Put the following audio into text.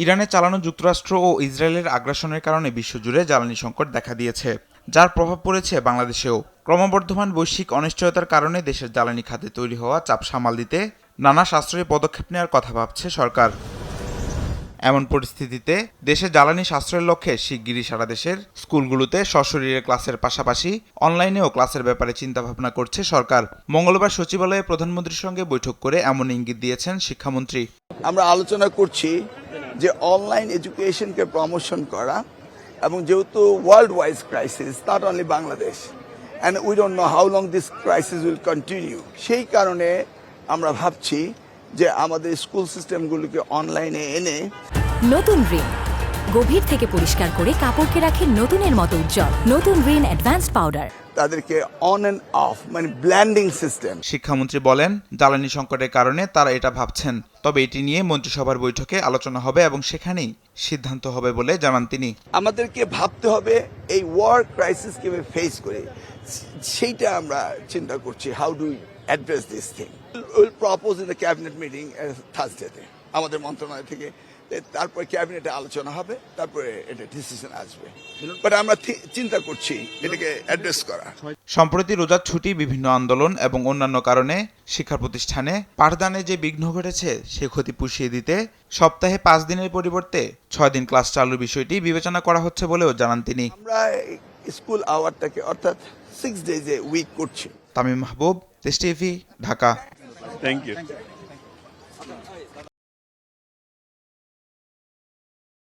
ইরানে চালানো যুক্তরাষ্ট্র ও ইসরায়েলের আগ্রাসনের কারণে বিশ্বজুড়ে জ্বালানি সংকট দেখা দিয়েছে, যার প্রভাব পড়েছে বাংলাদেশেও। ক্রমবর্ধমান বৈশ্বিক অনিশ্চয়তার কারণে দেশের জ্বালানি খাতে তৈরি হওয়া চাপ সামাল দিতে নানা সাশ্রয়ী পদক্ষেপ নেওয়ার কথা ভাবছে সরকার। এমন পরিস্থিতিতে দেশে জ্বালানি সাশ্রয়ের লক্ষ্যে শিগগিরই সারা দেশের স্কুলগুলোতে সশরীরে ক্লাসের পাশাপাশি অনলাইনেও ক্লাসের ব্যাপারে চিন্তাভাবনা করছে সরকার। মঙ্গলবার সচিবালয়ে প্রধানমন্ত্রীর সঙ্গে বৈঠক করে এমন ইঙ্গিত দিয়েছেন শিক্ষামন্ত্রী। আমরা আলোচনা করছি যে অনলাইন এডুকেশনকে প্রমোশন করা, এবং যেহেতু world wide crisis, not only Bangladesh, and we don't know how long this crisis will continue, সেই কারণে আমরা ভাবছি যে আমাদের স্কুল সিস্টেমগুলোকে অনলাইনে এনে নতুন রিন গভীর থেকে পরিষ্কার করে কাপড়কে রাখে নতুনের মতো উজ্জ্বল। নতুন রিন অ্যাডভান্সড পাউডার তাদেরকে অন অ্যান্ড অফ, মানে ব্ল্যান্ডিং সিস্টেম। শিক্ষামন্ত্রী বলেন, জ্বালানি সংকটের কারণে তারা এটা ভাবছেন, তবে এটি নিয়ে মন্ত্রিসভার বৈঠকে আলোচনা হবে এবং সেখানেই সিদ্ধান্ত হবে বলে জানান তিনি। আমাদেরকে ভাবতে হবে এই ওয়ার ক্রাইসিস কিভাবে ফেস করে, সেইটা আমরা চিন্তা করছি। How do address this thing will propose in the cabinet meeting থার্সডেতে আমাদের মন্ত্রণালয় থেকে। তারপরে ক্যাবিনেটে আলোচনা হবে, তারপরে এটা ডিসিশন আসবে। বাট আমরা চিন্তা করছি এটাকে অ্যাড্রেস করা। সম্প্রতি রোজার ছুটি, বিভিন্ন আন্দোলন এবং অন্যান্য কারণে শিক্ষা প্রতিষ্ঠানে পাঠদানে যে বিঘ্ন ঘটেছে সে ক্ষতি পুষিয়ে দিতে সপ্তাহে 5 দিনের পরিবর্তে 6 দিন ক্লাস চালুর বিষয়টি বিবেচনা করা হচ্ছে বলেও জানান তিনি। আমরা স্কুল আওয়ারটাকে অর্থাৎ 6 ডেজ এ উইক করছি। তামিম মাহবুব, দেশ টিভি, ঢাকা। Thank you.